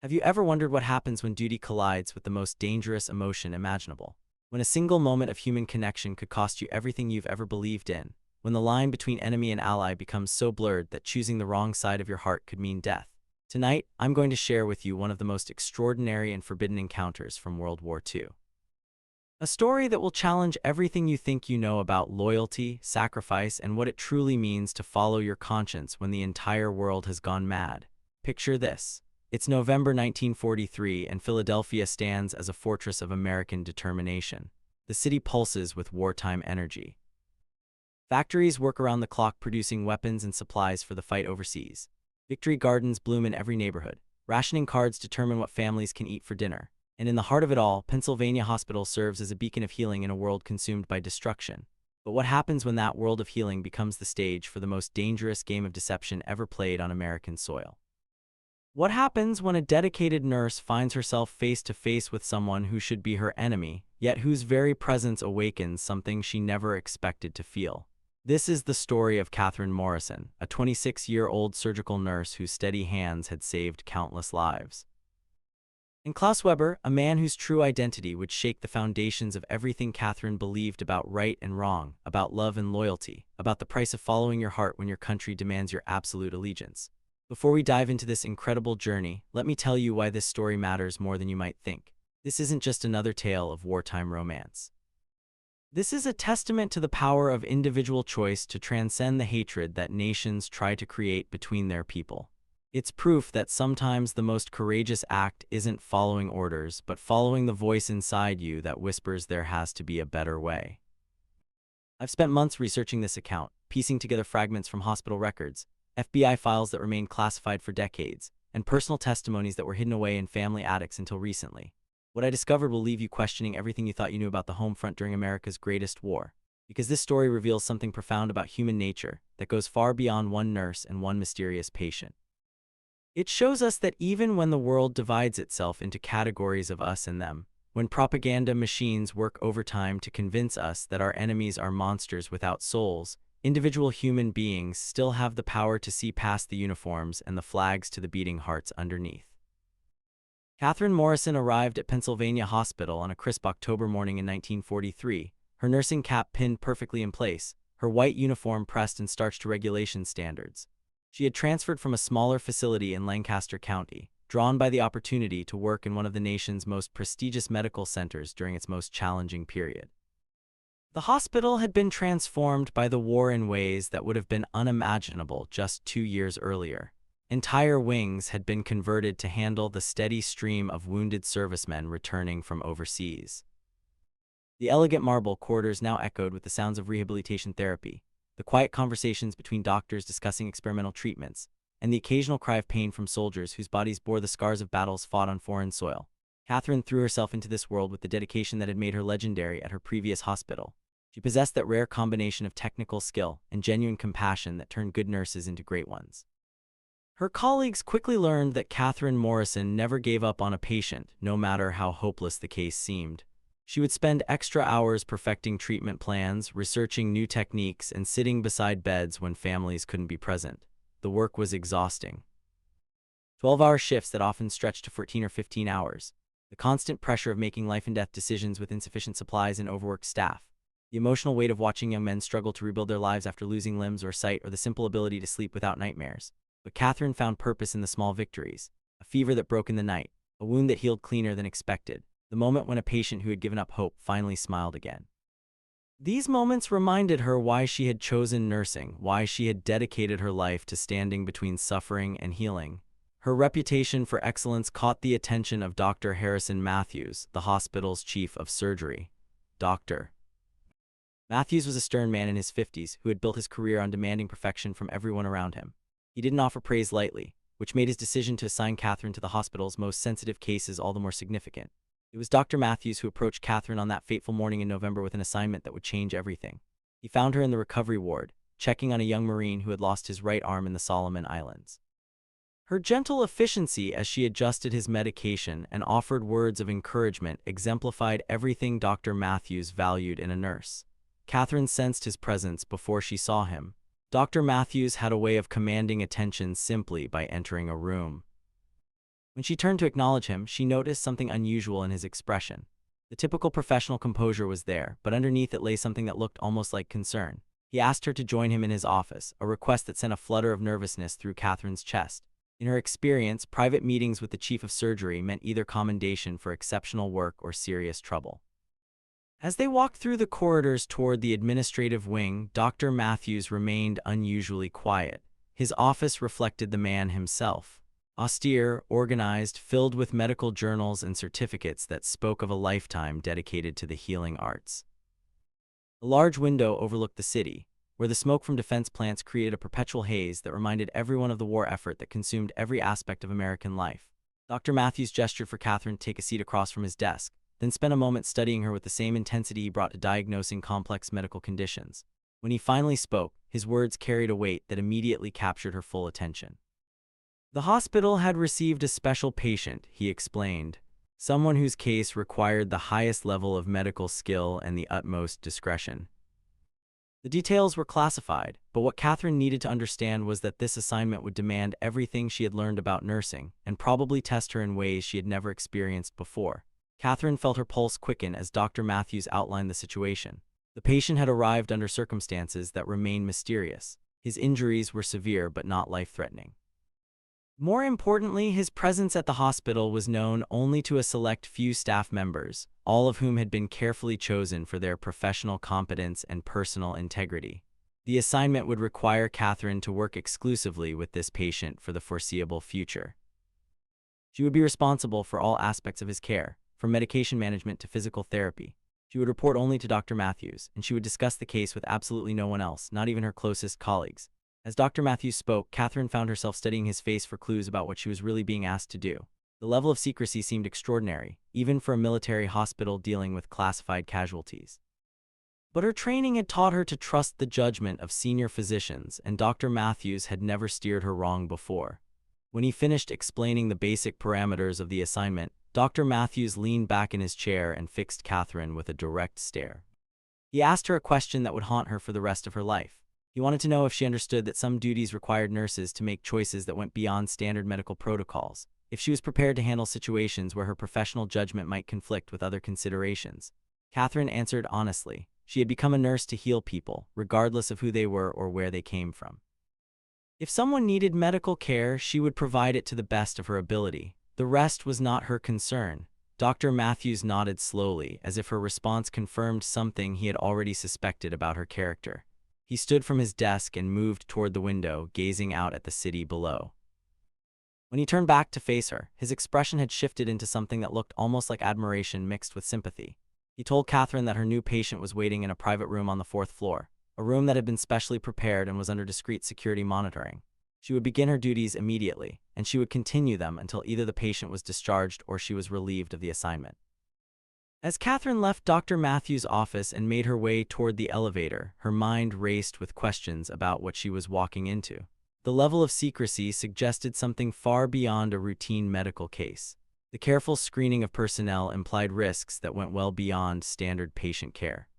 Have you ever wondered what happens when duty collides with the most dangerous emotion imaginable? When a single moment of human connection could cost you everything you've ever believed in, when the line between enemy and ally becomes so blurred that choosing the wrong side of your heart could mean death. Tonight, I'm going to share with you one of the most extraordinary and forbidden encounters from World War II. A story that will challenge everything you think you know about loyalty, sacrifice, and what it truly means to follow your conscience when the entire world has gone mad. Picture this. It's November 1943, and Philadelphia stands as a fortress of American determination. The city pulses with wartime energy. Factories work around the clock producing weapons and supplies for the fight overseas. Victory gardens bloom in every neighborhood. Rationing cards determine what families can eat for dinner. And in the heart of it all, Pennsylvania Hospital serves as a beacon of healing in a world consumed by destruction. But what happens when that world of healing becomes the stage for the most dangerous game of deception ever played on American soil? What happens when a dedicated nurse finds herself face to face with someone who should be her enemy, yet whose very presence awakens something she never expected to feel? This is the story of Catherine Morrison, a 26-year-old surgical nurse whose steady hands had saved countless lives. And Klaus Weber, a man whose true identity would shake the foundations of everything Catherine believed about right and wrong, about love and loyalty, about the price of following your heart when your country demands your absolute allegiance. Before we dive into this incredible journey, let me tell you why this story matters more than you might think. This isn't just another tale of wartime romance. This is a testament to the power of individual choice to transcend the hatred that nations try to create between their people. It's proof that sometimes the most courageous act isn't following orders, but following the voice inside you that whispers there has to be a better way. I've spent months researching this account, piecing together fragments from hospital records, FBI files that remained classified for decades, and personal testimonies that were hidden away in family attics until recently. What I discovered will leave you questioning everything you thought you knew about the home front during America's greatest war. Because this story reveals something profound about human nature that goes far beyond one nurse and one mysterious patient. It shows us that even when the world divides itself into categories of us and them, when propaganda machines work overtime to convince us that our enemies are monsters without souls, individual human beings still have the power to see past the uniforms and the flags to the beating hearts underneath. Catherine Morrison arrived at Pennsylvania Hospital on a crisp October morning in 1943, her nursing cap pinned perfectly in place, her white uniform pressed and starched to regulation standards. She had transferred from a smaller facility in Lancaster County, drawn by the opportunity to work in one of the nation's most prestigious medical centers during its most challenging period. The hospital had been transformed by the war in ways that would have been unimaginable just 2 years earlier. Entire wings had been converted to handle the steady stream of wounded servicemen returning from overseas. The elegant marble corridors now echoed with the sounds of rehabilitation therapy, the quiet conversations between doctors discussing experimental treatments, and the occasional cry of pain from soldiers whose bodies bore the scars of battles fought on foreign soil. Catherine threw herself into this world with the dedication that had made her legendary at her previous hospital. She possessed that rare combination of technical skill and genuine compassion that turned good nurses into great ones. Her colleagues quickly learned that Catherine Morrison never gave up on a patient, no matter how hopeless the case seemed. She would spend extra hours perfecting treatment plans, researching new techniques, and sitting beside beds when families couldn't be present. The work was exhausting. 12-hour shifts that often stretched to 14 or 15 hours. The constant pressure of making life-and-death decisions with insufficient supplies and overworked staff. The emotional weight of watching young men struggle to rebuild their lives after losing limbs or sight, or the simple ability to sleep without nightmares. But Catherine found purpose in the small victories. A fever that broke in the night. A wound that healed cleaner than expected. The moment when a patient who had given up hope finally smiled again. These moments reminded her why she had chosen nursing, why she had dedicated her life to standing between suffering and healing. Her reputation for excellence caught the attention of Dr. Harrison Matthews, the hospital's chief of surgery. Dr. Matthews was a stern man in his 50s who had built his career on demanding perfection from everyone around him. He didn't offer praise lightly, which made his decision to assign Catherine to the hospital's most sensitive cases all the more significant. It was Dr. Matthews who approached Catherine on that fateful morning in November with an assignment that would change everything. He found her in the recovery ward, checking on a young Marine who had lost his right arm in the Solomon Islands. Her gentle efficiency as she adjusted his medication and offered words of encouragement exemplified everything Dr. Matthews valued in a nurse. Catherine sensed his presence before she saw him. Dr. Matthews had a way of commanding attention simply by entering a room. When she turned to acknowledge him, she noticed something unusual in his expression. The typical professional composure was there, but underneath it lay something that looked almost like concern. He asked her to join him in his office, a request that sent a flutter of nervousness through Catherine's chest. In her experience, private meetings with the chief of surgery meant either commendation for exceptional work or serious trouble. As they walked through the corridors toward the administrative wing, Dr. Matthews remained unusually quiet. His office reflected the man himself. Austere, organized, filled with medical journals and certificates that spoke of a lifetime dedicated to the healing arts. A large window overlooked the city, where the smoke from defense plants created a perpetual haze that reminded everyone of the war effort that consumed every aspect of American life. Dr. Matthews gestured for Catherine to take a seat across from his desk, then spent a moment studying her with the same intensity he brought to diagnosing complex medical conditions. When he finally spoke, his words carried a weight that immediately captured her full attention. The hospital had received a special patient, he explained, someone whose case required the highest level of medical skill and the utmost discretion. The details were classified, but what Catherine needed to understand was that this assignment would demand everything she had learned about nursing, and probably test her in ways she had never experienced before. Catherine felt her pulse quicken as Dr. Matthews outlined the situation. The patient had arrived under circumstances that remained mysterious. His injuries were severe but not life-threatening. More importantly, his presence at the hospital was known only to a select few staff members, all of whom had been carefully chosen for their professional competence and personal integrity. The assignment would require Catherine to work exclusively with this patient for the foreseeable future. She would be responsible for all aspects of his care, from medication management to physical therapy. She would report only to Dr. Matthews, and she would discuss the case with absolutely no one else, not even her closest colleagues. As Dr. Matthews spoke, Catherine found herself studying his face for clues about what she was really being asked to do. The level of secrecy seemed extraordinary, even for a military hospital dealing with classified casualties. But her training had taught her to trust the judgment of senior physicians, and Dr. Matthews had never steered her wrong before. When he finished explaining the basic parameters of the assignment, Dr. Matthews leaned back in his chair and fixed Catherine with a direct stare. He asked her a question that would haunt her for the rest of her life. He wanted to know if she understood that some duties required nurses to make choices that went beyond standard medical protocols, if she was prepared to handle situations where her professional judgment might conflict with other considerations. Catherine answered honestly. She had become a nurse to heal people, regardless of who they were or where they came from. If someone needed medical care, she would provide it to the best of her ability. The rest was not her concern. Dr. Matthews nodded slowly, as if her response confirmed something he had already suspected about her character. He stood from his desk and moved toward the window, gazing out at the city below. When he turned back to face her, his expression had shifted into something that looked almost like admiration mixed with sympathy. He told Catherine that her new patient was waiting in a private room on the 4th floor, a room that had been specially prepared and was under discreet security monitoring. She would begin her duties immediately, and she would continue them until either the patient was discharged or she was relieved of the assignment. As Catherine left Dr. Matthews' office and made her way toward the elevator, her mind raced with questions about what she was walking into. The level of secrecy suggested something far beyond a routine medical case. The careful screening of personnel implied risks that went well beyond standard patient care.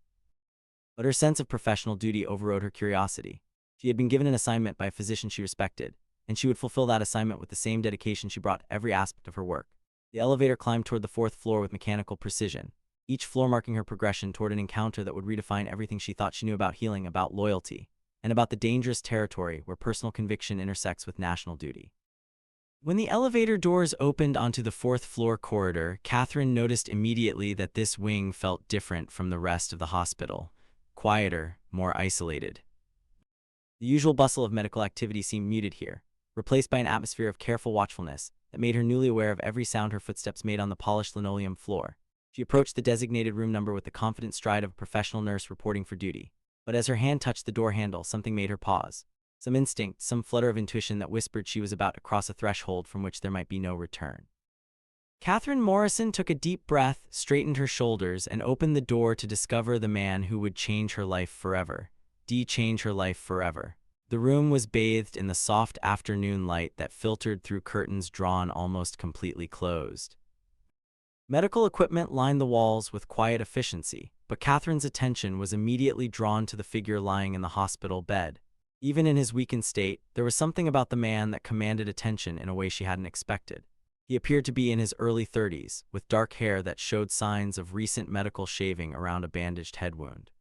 But her sense of professional duty overrode her curiosity. She had been given an assignment by a physician she respected, and she would fulfill that assignment with the same dedication she brought to every aspect of her work. The elevator climbed toward the 4th floor with mechanical precision, each floor marking her progression toward an encounter that would redefine everything she thought she knew about healing, about loyalty, and about the dangerous territory where personal conviction intersects with national duty. When the elevator doors opened onto the 4th floor corridor, Catherine noticed immediately that this wing felt different from the rest of the hospital, quieter, more isolated. The usual bustle of medical activity seemed muted here, replaced by an atmosphere of careful watchfulness that made her newly aware of every sound her footsteps made on the polished linoleum floor. She approached the designated room number with the confident stride of a professional nurse reporting for duty. But as her hand touched the door handle, something made her pause. Some instinct, some flutter of intuition that whispered she was about to cross a threshold from which there might be no return. Catherine Morrison took a deep breath, straightened her shoulders, and opened the door to discover the man who would change her life forever. Change her life forever. The room was bathed in the soft afternoon light that filtered through curtains drawn almost completely closed. Medical equipment lined the walls with quiet efficiency, but Catherine's attention was immediately drawn to the figure lying in the hospital bed. Even in his weakened state, there was something about the man that commanded attention in a way she hadn't expected. He appeared to be in his early 30s, with dark hair that showed signs of recent medical shaving around a bandaged head wound.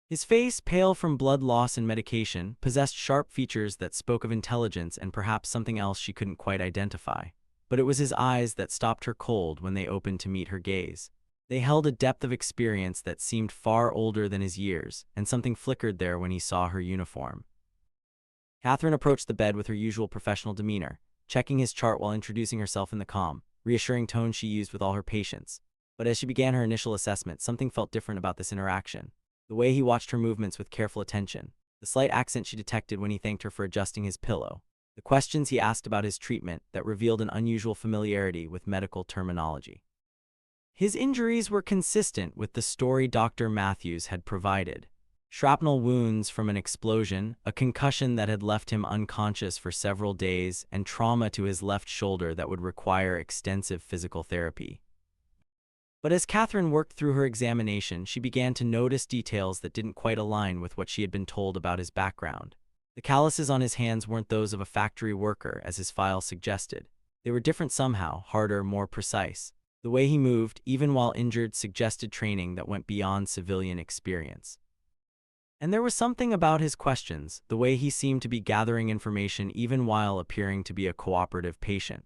His face, pale from blood loss and medication, possessed sharp features that spoke of intelligence and perhaps something else she couldn't quite identify. But it was his eyes that stopped her cold when they opened to meet her gaze. They held a depth of experience that seemed far older than his years, and something flickered there when he saw her uniform. Catherine approached the bed with her usual professional demeanor, checking his chart while introducing herself in the calm, reassuring tone she used with all her patience. But as she began her initial assessment, something felt different about this interaction. The way he watched her movements with careful attention, the slight accent she detected when he thanked her for adjusting his pillow, the questions he asked about his treatment that revealed an unusual familiarity with medical terminology. His injuries were consistent with the story Dr. Matthews had provided. Shrapnel wounds from an explosion, a concussion that had left him unconscious for several days, and trauma to his left shoulder that would require extensive physical therapy. But as Catherine worked through her examination, she began to notice details that didn't quite align with what she had been told about his background. The calluses on his hands weren't those of a factory worker, as his file suggested. They were different somehow, harder, more precise. The way he moved, even while injured, suggested training that went beyond civilian experience. And there was something about his questions, the way he seemed to be gathering information even while appearing to be a cooperative patient.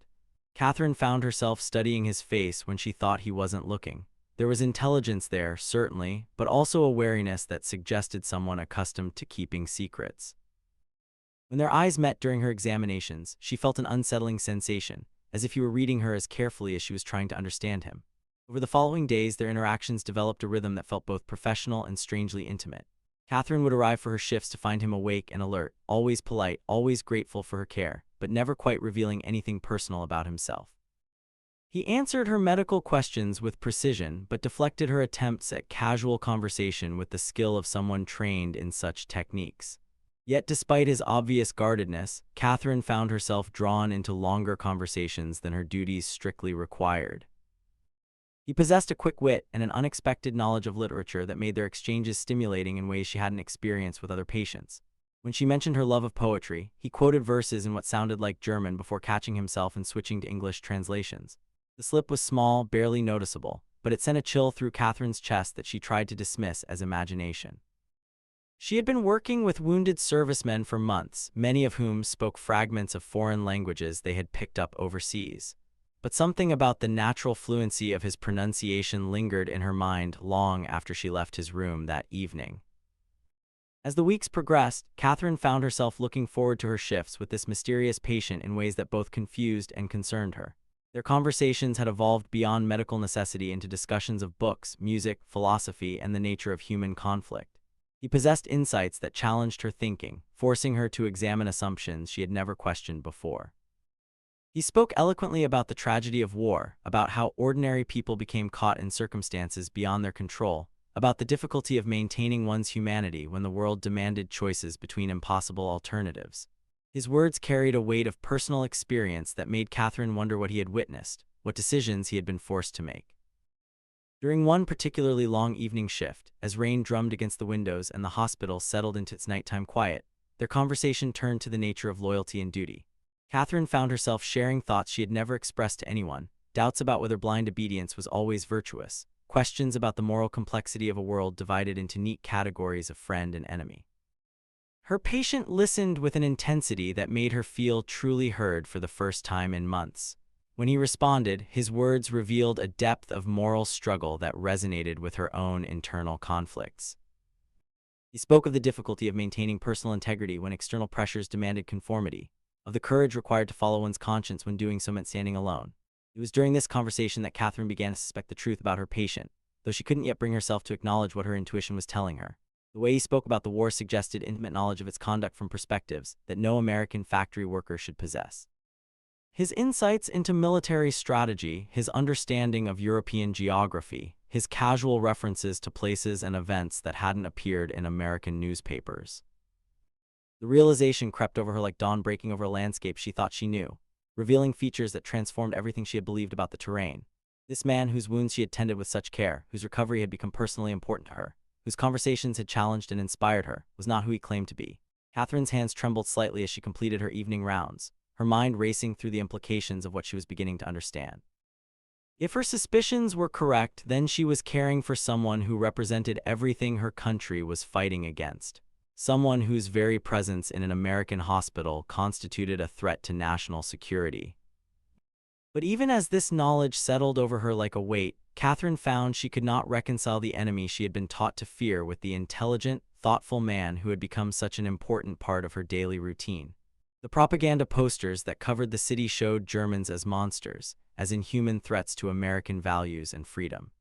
Catherine found herself studying his face when she thought he wasn't looking. There was intelligence there, certainly, but also a wariness that suggested someone accustomed to keeping secrets. When their eyes met during her examinations, she felt an unsettling sensation, as if he were reading her as carefully as she was trying to understand him. Over the following days, their interactions developed a rhythm that felt both professional and strangely intimate. Catherine would arrive for her shifts to find him awake and alert, always polite, always grateful for her care, but never quite revealing anything personal about himself. He answered her medical questions with precision, but deflected her attempts at casual conversation with the skill of someone trained in such techniques. Yet despite his obvious guardedness, Catherine found herself drawn into longer conversations than her duties strictly required. He possessed a quick wit and an unexpected knowledge of literature that made their exchanges stimulating in ways she hadn't experienced with other patients. When she mentioned her love of poetry, he quoted verses in what sounded like German before catching himself and switching to English translations. The slip was small, barely noticeable, but it sent a chill through Catherine's chest that she tried to dismiss as imagination. She had been working with wounded servicemen for months, many of whom spoke fragments of foreign languages they had picked up overseas. But something about the natural fluency of his pronunciation lingered in her mind long after she left his room that evening. As the weeks progressed, Catherine found herself looking forward to her shifts with this mysterious patient in ways that both confused and concerned her. Their conversations had evolved beyond medical necessity into discussions of books, music, philosophy, and the nature of human conflict. He possessed insights that challenged her thinking, forcing her to examine assumptions she had never questioned before. He spoke eloquently about the tragedy of war, about how ordinary people became caught in circumstances beyond their control, about the difficulty of maintaining one's humanity when the world demanded choices between impossible alternatives. His words carried a weight of personal experience that made Catherine wonder what he had witnessed, what decisions he had been forced to make. During one particularly long evening shift, as rain drummed against the windows and the hospital settled into its nighttime quiet, their conversation turned to the nature of loyalty and duty. Catherine found herself sharing thoughts she had never expressed to anyone, doubts about whether blind obedience was always virtuous, questions about the moral complexity of a world divided into neat categories of friend and enemy. Her patient listened with an intensity that made her feel truly heard for the first time in months. When he responded, his words revealed a depth of moral struggle that resonated with her own internal conflicts. He spoke of the difficulty of maintaining personal integrity when external pressures demanded conformity, of the courage required to follow one's conscience when doing so meant standing alone. It was during this conversation that Catherine began to suspect the truth about her patient, though she couldn't yet bring herself to acknowledge what her intuition was telling her. The way he spoke about the war suggested intimate knowledge of its conduct from perspectives that no American factory worker should possess. His insights into military strategy, his understanding of European geography, his casual references to places and events that hadn't appeared in American newspapers. The realization crept over her like dawn breaking over a landscape she thought she knew, revealing features that transformed everything she had believed about the terrain. This man whose wounds she had tended with such care, whose recovery had become personally important to her, whose conversations had challenged and inspired her, was not who he claimed to be. Catherine's hands trembled slightly as she completed her evening rounds, her mind racing through the implications of what she was beginning to understand. If her suspicions were correct, then she was caring for someone who represented everything her country was fighting against. Someone whose very presence in an American hospital constituted a threat to national security. But even as this knowledge settled over her like a weight, Catherine found she could not reconcile the enemy she had been taught to fear with the intelligent, thoughtful man who had become such an important part of her daily routine. The propaganda posters that covered the city showed Germans as monsters, as inhuman threats to American values and freedom.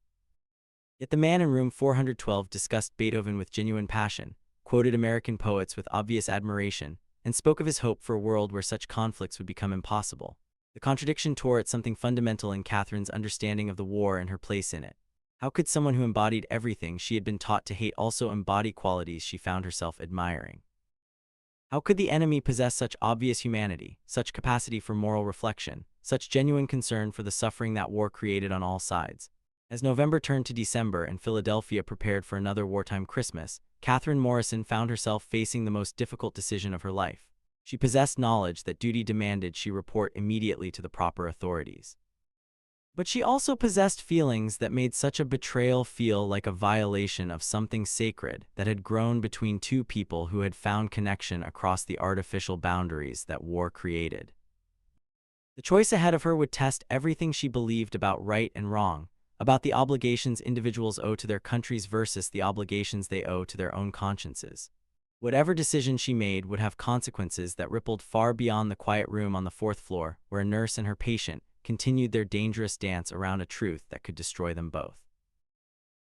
Yet the man in room 412 discussed Beethoven with genuine passion, quoted American poets with obvious admiration, and spoke of his hope for a world where such conflicts would become impossible. The contradiction tore at something fundamental in Catherine's understanding of the war and her place in it. How could someone who embodied everything she had been taught to hate also embody qualities she found herself admiring? How could the enemy possess such obvious humanity, such capacity for moral reflection, such genuine concern for the suffering that war created on all sides? As November turned to December and Philadelphia prepared for another wartime Christmas, Catherine Morrison found herself facing the most difficult decision of her life. She possessed knowledge that duty demanded she report immediately to the proper authorities. But she also possessed feelings that made such a betrayal feel like a violation of something sacred that had grown between two people who had found connection across the artificial boundaries that war created. The choice ahead of her would test everything she believed about right and wrong, about the obligations individuals owe to their countries versus the obligations they owe to their own consciences. Whatever decision she made would have consequences that rippled far beyond the quiet room on the fourth floor, where a nurse and her patient continued their dangerous dance around a truth that could destroy them both.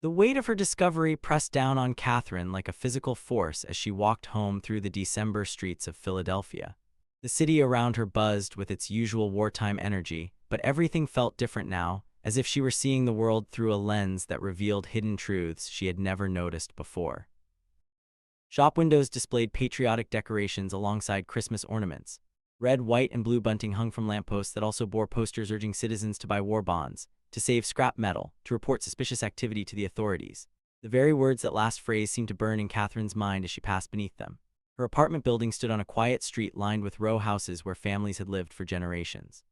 The weight of her discovery pressed down on Catherine like a physical force as she walked home through the December streets of Philadelphia. The city around her buzzed with its usual wartime energy, but everything felt different now, as if she were seeing the world through a lens that revealed hidden truths she had never noticed before. Shop windows displayed patriotic decorations alongside Christmas ornaments. Red, white, and blue bunting hung from lampposts that also bore posters urging citizens to buy war bonds, to save scrap metal, to report suspicious activity to the authorities. The very words that last phrase seemed to burn in Catherine's mind as she passed beneath them. Her apartment building stood on a quiet street lined with row houses where families had lived for generations.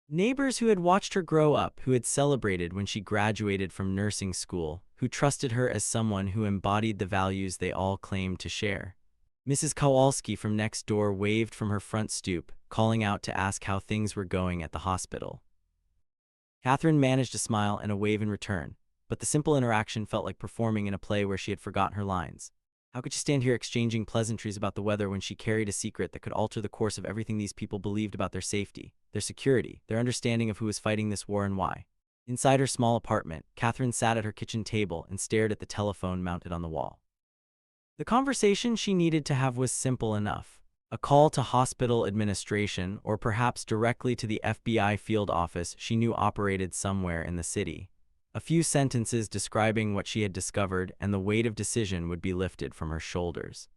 Neighbors who had watched her grow up, who had celebrated when she graduated from nursing school, who trusted her as someone who embodied the values they all claimed to share. Mrs. Kowalski from next door waved from her front stoop, calling out to ask how things were going at the hospital. Catherine managed a smile and a wave in return, but the simple interaction felt like performing in a play where she had forgotten her lines. How could she stand here exchanging pleasantries about the weather when she carried a secret that could alter the course of everything these people believed about their safety, their security, their understanding of who was fighting this war and why? Inside her small apartment, Catherine sat at her kitchen table and stared at the telephone mounted on the wall. The conversation she needed to have was simple enough. A call to hospital administration, or perhaps directly to the FBI field office she knew operated somewhere in the city. A few sentences describing what she had discovered, and the weight of decision would be lifted from her shoulders.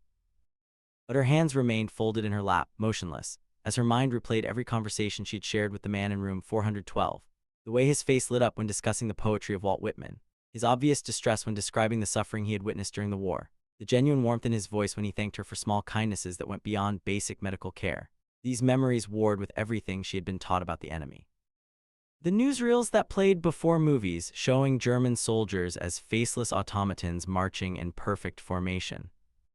But her hands remained folded in her lap, motionless, as her mind replayed every conversation she had shared with the man in room 412. The way his face lit up when discussing the poetry of Walt Whitman, his obvious distress when describing the suffering he had witnessed during the war, the genuine warmth in his voice when he thanked her for small kindnesses that went beyond basic medical care. These memories warred with everything she had been taught about the enemy. The newsreels that played before movies, showing German soldiers as faceless automatons marching in perfect formation.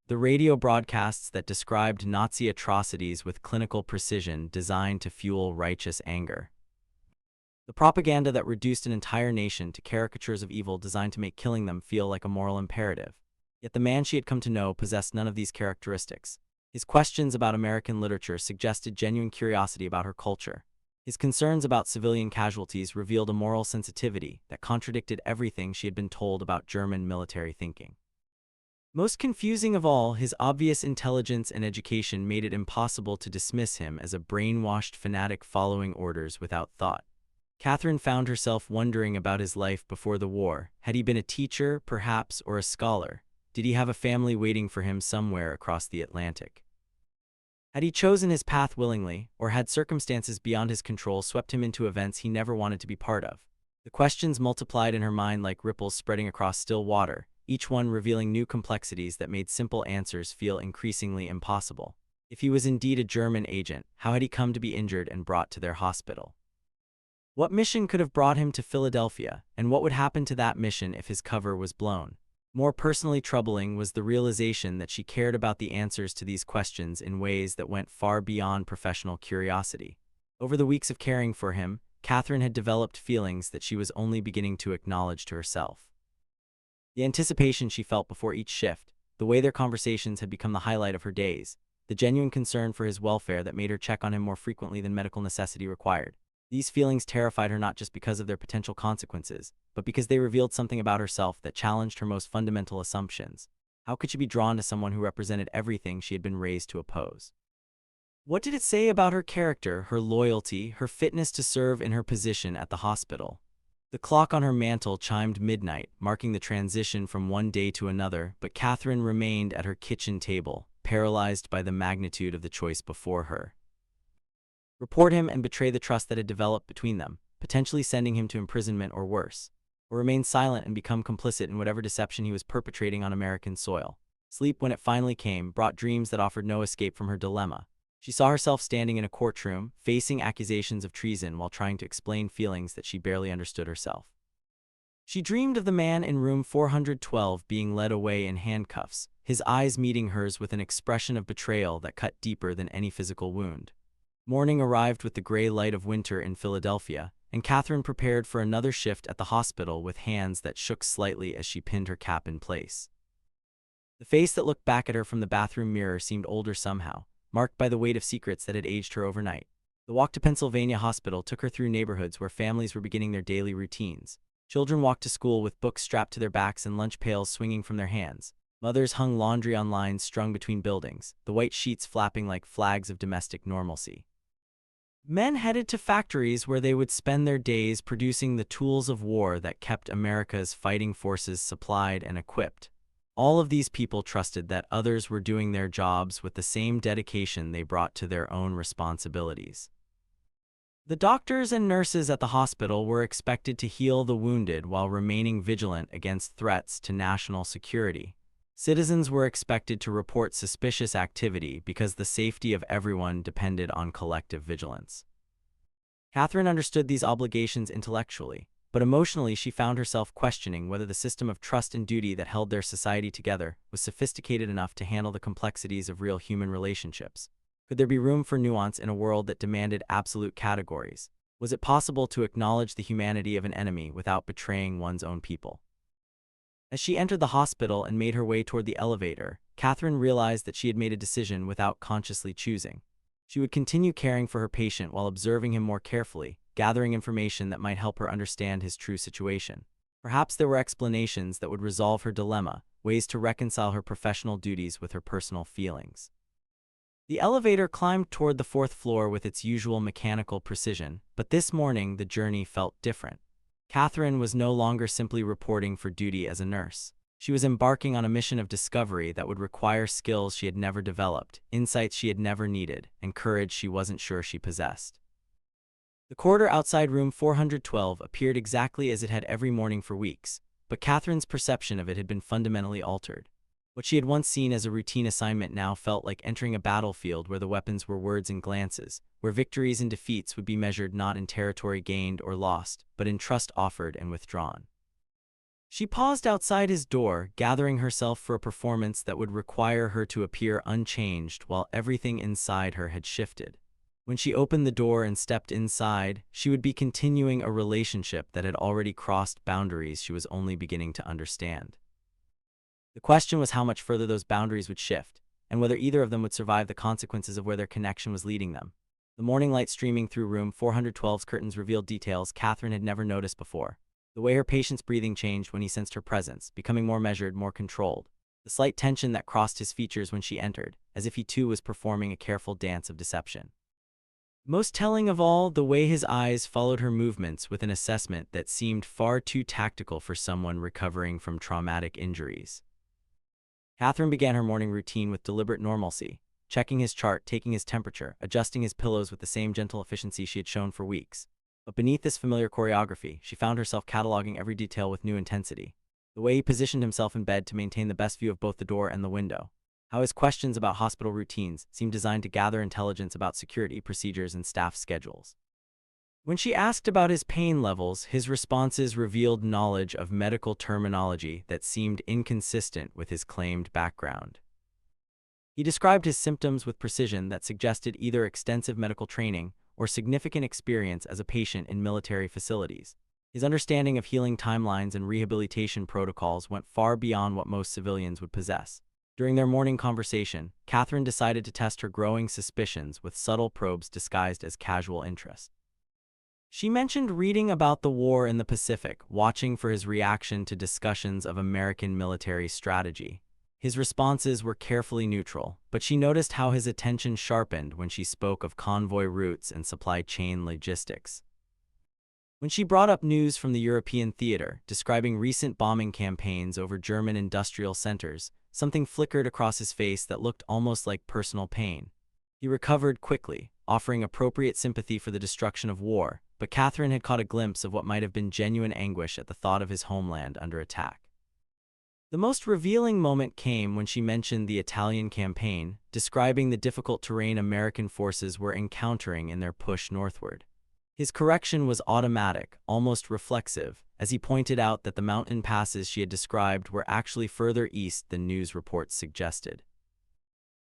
The radio broadcasts that described Nazi atrocities with clinical precision designed to fuel righteous anger. The propaganda that reduced an entire nation to caricatures of evil designed to make killing them feel like a moral imperative. Yet the man she had come to know possessed none of these characteristics. His questions about American literature suggested genuine curiosity about her culture. His concerns about civilian casualties revealed a moral sensitivity that contradicted everything she had been told about German military thinking. Most confusing of all, his obvious intelligence and education made it impossible to dismiss him as a brainwashed fanatic following orders without thought. Catherine found herself wondering about his life before the war. Had he been a teacher, perhaps, or a scholar? Did he have a family waiting for him somewhere across the Atlantic? Had he chosen his path willingly, or had circumstances beyond his control swept him into events he never wanted to be part of? The questions multiplied in her mind like ripples spreading across still water, each one revealing new complexities that made simple answers feel increasingly impossible. If he was indeed a German agent, how had he come to be injured and brought to their hospital? What mission could have brought him to Philadelphia, and what would happen to that mission if his cover was blown? More personally troubling was the realization that she cared about the answers to these questions in ways that went far beyond professional curiosity. Over the weeks of caring for him, Catherine had developed feelings that she was only beginning to acknowledge to herself. The anticipation she felt before each shift, the way their conversations had become the highlight of her days, the genuine concern for his welfare that made her check on him more frequently than medical necessity required. These feelings terrified her not just because of their potential consequences, but because they revealed something about herself that challenged her most fundamental assumptions. How could she be drawn to someone who represented everything she had been raised to oppose? What did it say about her character, her loyalty, her fitness to serve in her position at the hospital? The clock on her mantel chimed midnight, marking the transition from one day to another, but Catherine remained at her kitchen table, paralyzed by the magnitude of the choice before her. Report him and betray the trust that had developed between them, potentially sending him to imprisonment or worse, or remain silent and become complicit in whatever deception he was perpetrating on American soil. Sleep, when it finally came, brought dreams that offered no escape from her dilemma. She saw herself standing in a courtroom, facing accusations of treason while trying to explain feelings that she barely understood herself. She dreamed of the man in room 412 being led away in handcuffs, his eyes meeting hers with an expression of betrayal that cut deeper than any physical wound. Morning arrived with the gray light of winter in Philadelphia, and Catherine prepared for another shift at the hospital with hands that shook slightly as she pinned her cap in place. The face that looked back at her from the bathroom mirror seemed older somehow, marked by the weight of secrets that had aged her overnight. The walk to Pennsylvania Hospital took her through neighborhoods where families were beginning their daily routines. Children walked to school with books strapped to their backs and lunch pails swinging from their hands. Mothers hung laundry on lines strung between buildings, the white sheets flapping like flags of domestic normalcy. Men headed to factories where they would spend their days producing the tools of war that kept America's fighting forces supplied and equipped. All of these people trusted that others were doing their jobs with the same dedication they brought to their own responsibilities. The doctors and nurses at the hospital were expected to heal the wounded while remaining vigilant against threats to national security. Citizens were expected to report suspicious activity because the safety of everyone depended on collective vigilance. Catherine understood these obligations intellectually, but emotionally she found herself questioning whether the system of trust and duty that held their society together was sophisticated enough to handle the complexities of real human relationships. Could there be room for nuance in a world that demanded absolute categories? Was it possible to acknowledge the humanity of an enemy without betraying one's own people? As she entered the hospital and made her way toward the elevator, Catherine realized that she had made a decision without consciously choosing. She would continue caring for her patient while observing him more carefully, gathering information that might help her understand his true situation. Perhaps there were explanations that would resolve her dilemma, ways to reconcile her professional duties with her personal feelings. The elevator climbed toward the fourth floor with its usual mechanical precision, but this morning the journey felt different. Catherine was no longer simply reporting for duty as a nurse. She was embarking on a mission of discovery that would require skills she had never developed, insights she had never needed, and courage she wasn't sure she possessed. The corridor outside room 412 appeared exactly as it had every morning for weeks, but Catherine's perception of it had been fundamentally altered. What she had once seen as a routine assignment now felt like entering a battlefield where the weapons were words and glances, where victories and defeats would be measured not in territory gained or lost, but in trust offered and withdrawn. She paused outside his door, gathering herself for a performance that would require her to appear unchanged while everything inside her had shifted. When she opened the door and stepped inside, she would be continuing a relationship that had already crossed boundaries she was only beginning to understand. The question was how much further those boundaries would shift, and whether either of them would survive the consequences of where their connection was leading them. The morning light streaming through room 412's curtains revealed details Catherine had never noticed before. The way her patient's breathing changed when he sensed her presence, becoming more measured, more controlled. The slight tension that crossed his features when she entered, as if he too was performing a careful dance of deception. Most telling of all, the way his eyes followed her movements with an assessment that seemed far too tactical for someone recovering from traumatic injuries. Catherine began her morning routine with deliberate normalcy, checking his chart, taking his temperature, adjusting his pillows with the same gentle efficiency she had shown for weeks. But beneath this familiar choreography, she found herself cataloging every detail with new intensity. The way he positioned himself in bed to maintain the best view of both the door and the window. how his questions about hospital routines seemed designed to gather intelligence about security procedures and staff schedules. When she asked about his pain levels, his responses revealed knowledge of medical terminology that seemed inconsistent with his claimed background. He described his symptoms with precision that suggested either extensive medical training or significant experience as a patient in military facilities. His understanding of healing timelines and rehabilitation protocols went far beyond what most civilians would possess. During their morning conversation, Catherine decided to test her growing suspicions with subtle probes disguised as casual interest. She mentioned reading about the war in the Pacific, watching for his reaction to discussions of American military strategy. His responses were carefully neutral, but she noticed how his attention sharpened when she spoke of convoy routes and supply chain logistics. When she brought up news from the European theater, describing recent bombing campaigns over German industrial centers, something flickered across his face that looked almost like personal pain. He recovered quickly, offering appropriate sympathy for the destruction of war, but Catherine had caught a glimpse of what might have been genuine anguish at the thought of his homeland under attack. The most revealing moment came when she mentioned the Italian campaign, describing the difficult terrain American forces were encountering in their push northward. His correction was automatic, almost reflexive, as he pointed out that the mountain passes she had described were actually further east than news reports suggested.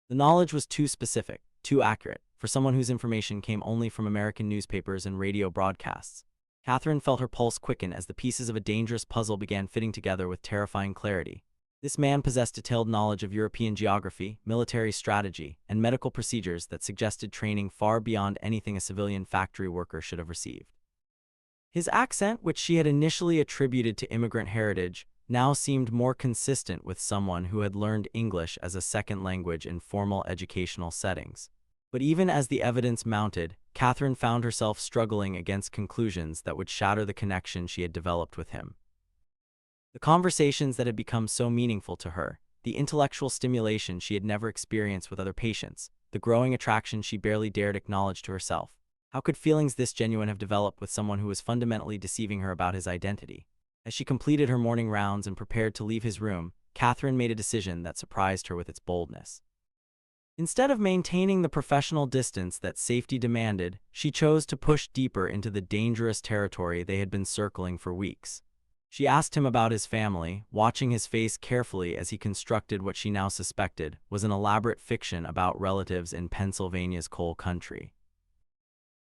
The knowledge was too specific, too accurate, for someone whose information came only from American newspapers and radio broadcasts. Catherine felt her pulse quicken as the pieces of a dangerous puzzle began fitting together with terrifying clarity. This man possessed detailed knowledge of European geography, military strategy, and medical procedures that suggested training far beyond anything a civilian factory worker should have received. His accent, which she had initially attributed to immigrant heritage, now seemed more consistent with someone who had learned English as a second language in formal educational settings. But even as the evidence mounted, Catherine found herself struggling against conclusions that would shatter the connection she had developed with him. The conversations that had become so meaningful to her, the intellectual stimulation she had never experienced with other patients, the growing attraction she barely dared acknowledge to herself. How could feelings this genuine have developed with someone who was fundamentally deceiving her about his identity? As she completed her morning rounds and prepared to leave his room, Catherine made a decision that surprised her with its boldness. Instead of maintaining the professional distance that safety demanded, she chose to push deeper into the dangerous territory they had been circling for weeks. She asked him about his family, watching his face carefully as he constructed what she now suspected was an elaborate fiction about relatives in Pennsylvania's coal country.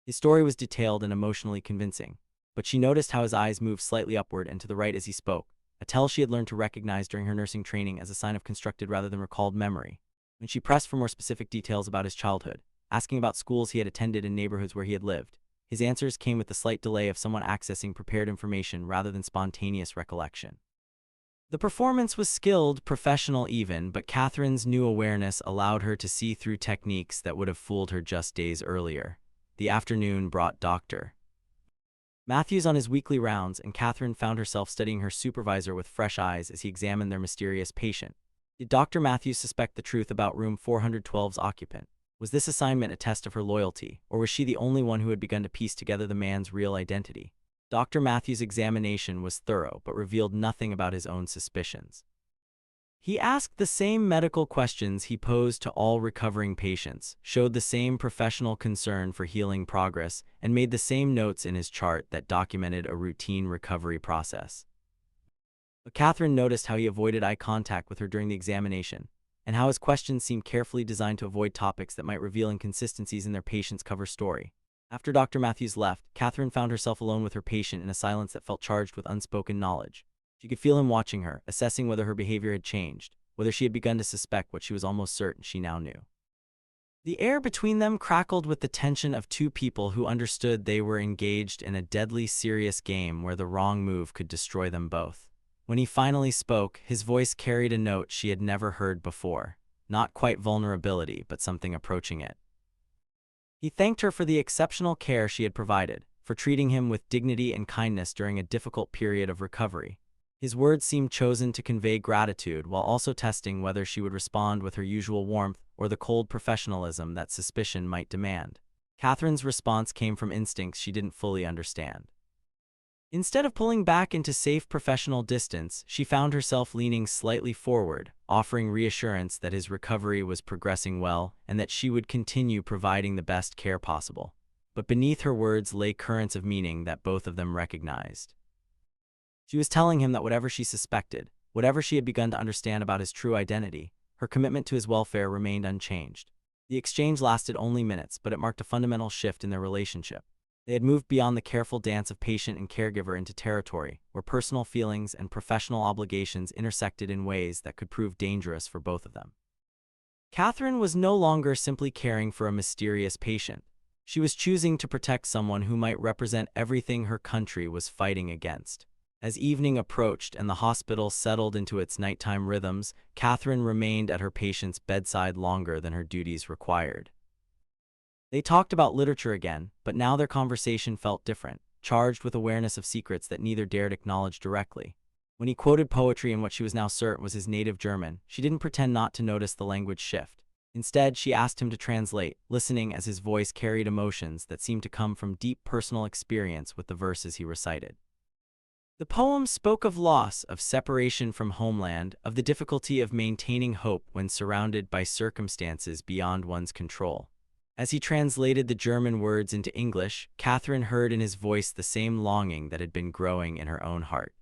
His story was detailed and emotionally convincing, but she noticed how his eyes moved slightly upward and to the right as he spoke, a tell she had learned to recognize during her nursing training as a sign of constructed rather than recalled memory. When she pressed for more specific details about his childhood, asking about schools he had attended and neighborhoods where he had lived, his answers came with the slight delay of someone accessing prepared information rather than spontaneous recollection. The performance was skilled, professional even, but Catherine's new awareness allowed her to see through techniques that would have fooled her just days earlier. The afternoon brought Dr. Matthews on his weekly rounds, and Catherine found herself studying her supervisor with fresh eyes as he examined their mysterious patient. Did Dr. Matthews suspect the truth about room 412's occupant? Was this assignment a test of her loyalty, or was she the only one who had begun to piece together the man's real identity? Dr. Matthews' examination was thorough, but revealed nothing about his own suspicions. He asked the same medical questions he posed to all recovering patients, showed the same professional concern for healing progress, and made the same notes in his chart that documented a routine recovery process. But Catherine noticed how he avoided eye contact with her during the examination, and how his questions seemed carefully designed to avoid topics that might reveal inconsistencies in their patient's cover story. After Dr. Matthews left, Catherine found herself alone with her patient in a silence that felt charged with unspoken knowledge. She could feel him watching her, assessing whether her behavior had changed, whether she had begun to suspect what she was almost certain she now knew. The air between them crackled with the tension of two people who understood they were engaged in a deadly serious game where the wrong move could destroy them both. When he finally spoke, his voice carried a note she had never heard before, not quite vulnerability, but something approaching it. He thanked her for the exceptional care she had provided, for treating him with dignity and kindness during a difficult period of recovery. His words seemed chosen to convey gratitude while also testing whether she would respond with her usual warmth or the cold professionalism that suspicion might demand. Catherine's response came from instincts she didn't fully understand. Instead of pulling back into safe professional distance, she found herself leaning slightly forward, offering reassurance that his recovery was progressing well and that she would continue providing the best care possible. But beneath her words lay currents of meaning that both of them recognized. She was telling him that whatever she suspected, whatever she had begun to understand about his true identity, her commitment to his welfare remained unchanged. The exchange lasted only minutes, but it marked a fundamental shift in their relationship. They had moved beyond the careful dance of patient and caregiver into territory, where personal feelings and professional obligations intersected in ways that could prove dangerous for both of them. Catherine was no longer simply caring for a mysterious patient. She was choosing to protect someone who might represent everything her country was fighting against. As evening approached and the hospital settled into its nighttime rhythms, Catherine remained at her patient's bedside longer than her duties required. They talked about literature again, but now their conversation felt different, charged with awareness of secrets that neither dared acknowledge directly. When he quoted poetry in what she was now certain was his native German, she didn't pretend not to notice the language shift. Instead, she asked him to translate, listening as his voice carried emotions that seemed to come from deep personal experience with the verses he recited. The poem spoke of loss, of separation from homeland, of the difficulty of maintaining hope when surrounded by circumstances beyond one's control. As he translated the German words into English, Catherine heard in his voice the same longing that had been growing in her own heart.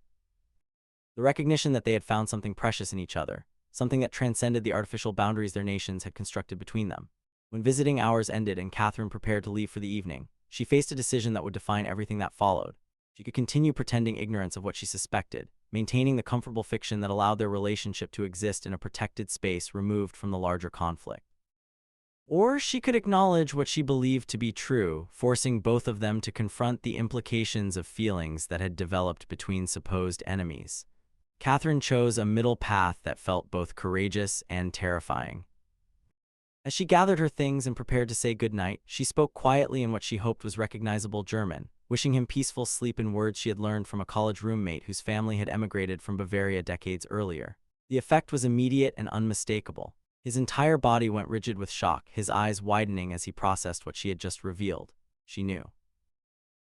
The recognition that they had found something precious in each other, something that transcended the artificial boundaries their nations had constructed between them. When visiting hours ended and Catherine prepared to leave for the evening, she faced a decision that would define everything that followed. She could continue pretending ignorance of what she suspected, maintaining the comfortable fiction that allowed their relationship to exist in a protected space removed from the larger conflict. Or she could acknowledge what she believed to be true, forcing both of them to confront the implications of feelings that had developed between supposed enemies. Catherine chose a middle path that felt both courageous and terrifying. As she gathered her things and prepared to say goodnight, she spoke quietly in what she hoped was recognizable German, wishing him peaceful sleep in words she had learned from a college roommate whose family had emigrated from Bavaria decades earlier. The effect was immediate and unmistakable. His entire body went rigid with shock, his eyes widening as he processed what she had just revealed. She knew.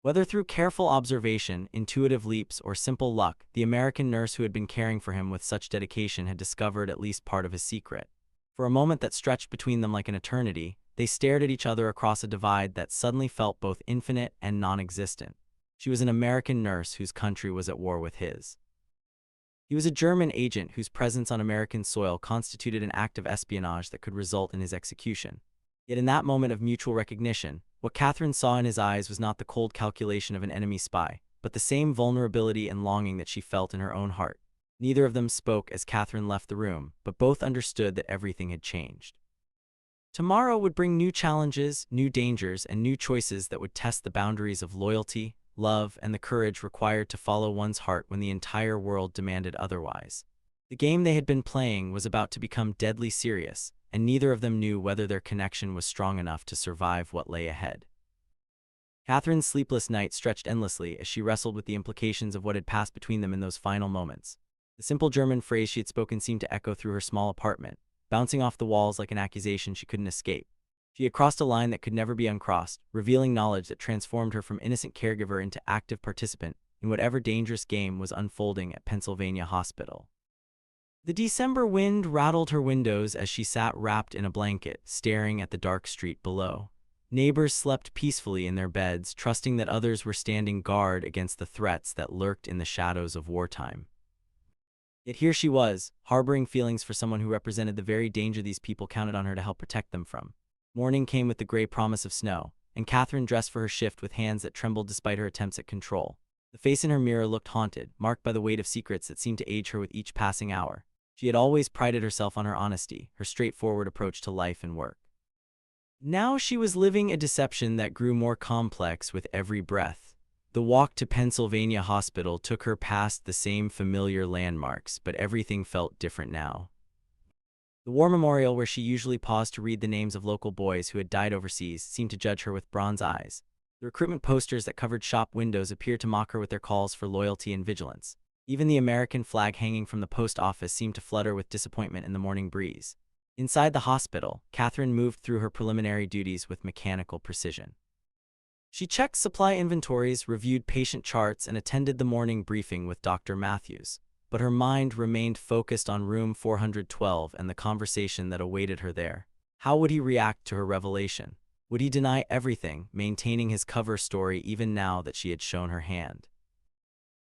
Whether through careful observation, intuitive leaps, or simple luck, the American nurse who had been caring for him with such dedication had discovered at least part of his secret. For a moment that stretched between them like an eternity, they stared at each other across a divide that suddenly felt both infinite and non-existent. She was an American nurse whose country was at war with his. He was a German agent whose presence on American soil constituted an act of espionage that could result in his execution. Yet in that moment of mutual recognition, what Catherine saw in his eyes was not the cold calculation of an enemy spy, but the same vulnerability and longing that she felt in her own heart. Neither of them spoke as Catherine left the room, but both understood that everything had changed. Tomorrow would bring new challenges, new dangers, and new choices that would test the boundaries of loyalty, love, and the courage required to follow one's heart when the entire world demanded otherwise. The game they had been playing was about to become deadly serious, and neither of them knew whether their connection was strong enough to survive what lay ahead. Catherine's sleepless night stretched endlessly as she wrestled with the implications of what had passed between them in those final moments. The simple German phrase she had spoken seemed to echo through her small apartment, bouncing off the walls like an accusation she couldn't escape. She had crossed a line that could never be uncrossed, revealing knowledge that transformed her from innocent caregiver into active participant in whatever dangerous game was unfolding at Pennsylvania Hospital. The December wind rattled her windows as she sat wrapped in a blanket, staring at the dark street below. Neighbors slept peacefully in their beds, trusting that others were standing guard against the threats that lurked in the shadows of wartime. Yet here she was, harboring feelings for someone who represented the very danger these people counted on her to help protect them from. Morning came with the gray promise of snow, and Catherine dressed for her shift with hands that trembled despite her attempts at control. The face in her mirror looked haunted, marked by the weight of secrets that seemed to age her with each passing hour. She had always prided herself on her honesty, her straightforward approach to life and work. Now she was living a deception that grew more complex with every breath. The walk to Pennsylvania Hospital took her past the same familiar landmarks, but everything felt different now. The war memorial where she usually paused to read the names of local boys who had died overseas seemed to judge her with bronze eyes. The recruitment posters that covered shop windows appeared to mock her with their calls for loyalty and vigilance. Even the American flag hanging from the post office seemed to flutter with disappointment in the morning breeze. Inside the hospital, Catherine moved through her preliminary duties with mechanical precision. She checked supply inventories, reviewed patient charts, and attended the morning briefing with Dr. Matthews. But her mind remained focused on room 412 and the conversation that awaited her there. How would he react to her revelation? Would he deny everything, maintaining his cover story even now that she had shown her hand?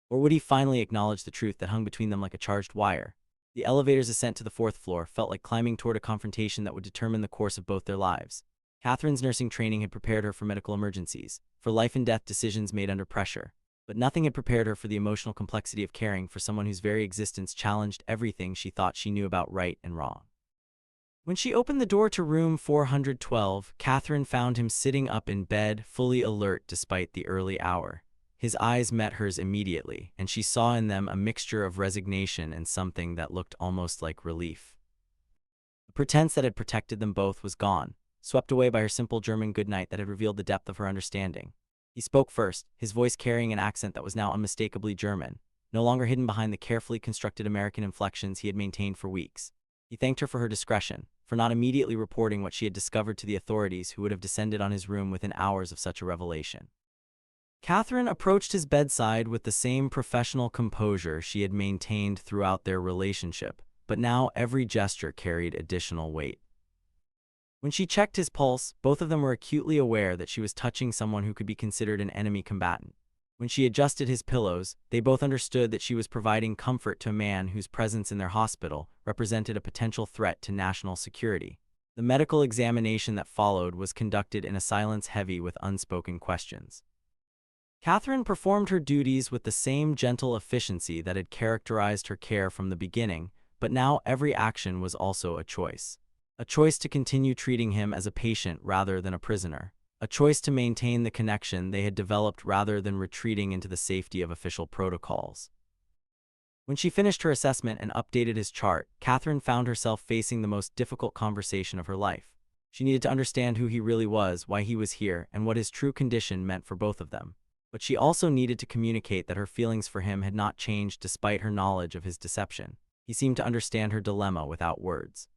Or would he finally acknowledge the truth that hung between them like a charged wire? The elevator's ascent to the fourth floor felt like climbing toward a confrontation that would determine the course of both their lives. Catherine's nursing training had prepared her for medical emergencies, for life-and-death decisions made under pressure. But nothing had prepared her for the emotional complexity of caring for someone whose very existence challenged everything she thought she knew about right and wrong. When she opened the door to room 412, Catherine found him sitting up in bed, fully alert despite the early hour. His eyes met hers immediately, and she saw in them a mixture of resignation and something that looked almost like relief. The pretense that had protected them both was gone, swept away by her simple German goodnight that had revealed the depth of her understanding. He spoke first, his voice carrying an accent that was now unmistakably German, no longer hidden behind the carefully constructed American inflections he had maintained for weeks. He thanked her for her discretion, for not immediately reporting what she had discovered to the authorities who would have descended on his room within hours of such a revelation. Catherine approached his bedside with the same professional composure she had maintained throughout their relationship, but now every gesture carried additional weight. When she checked his pulse, both of them were acutely aware that she was touching someone who could be considered an enemy combatant. When she adjusted his pillows, they both understood that she was providing comfort to a man whose presence in their hospital represented a potential threat to national security. The medical examination that followed was conducted in a silence heavy with unspoken questions. Catherine performed her duties with the same gentle efficiency that had characterized her care from the beginning, but now every action was also a choice. A choice to continue treating him as a patient rather than a prisoner. A choice to maintain the connection they had developed rather than retreating into the safety of official protocols. When she finished her assessment and updated his chart, Catherine found herself facing the most difficult conversation of her life. She needed to understand who he really was, why he was here, and what his true condition meant for both of them. But she also needed to communicate that her feelings for him had not changed despite her knowledge of his deception. He seemed to understand her dilemma without words.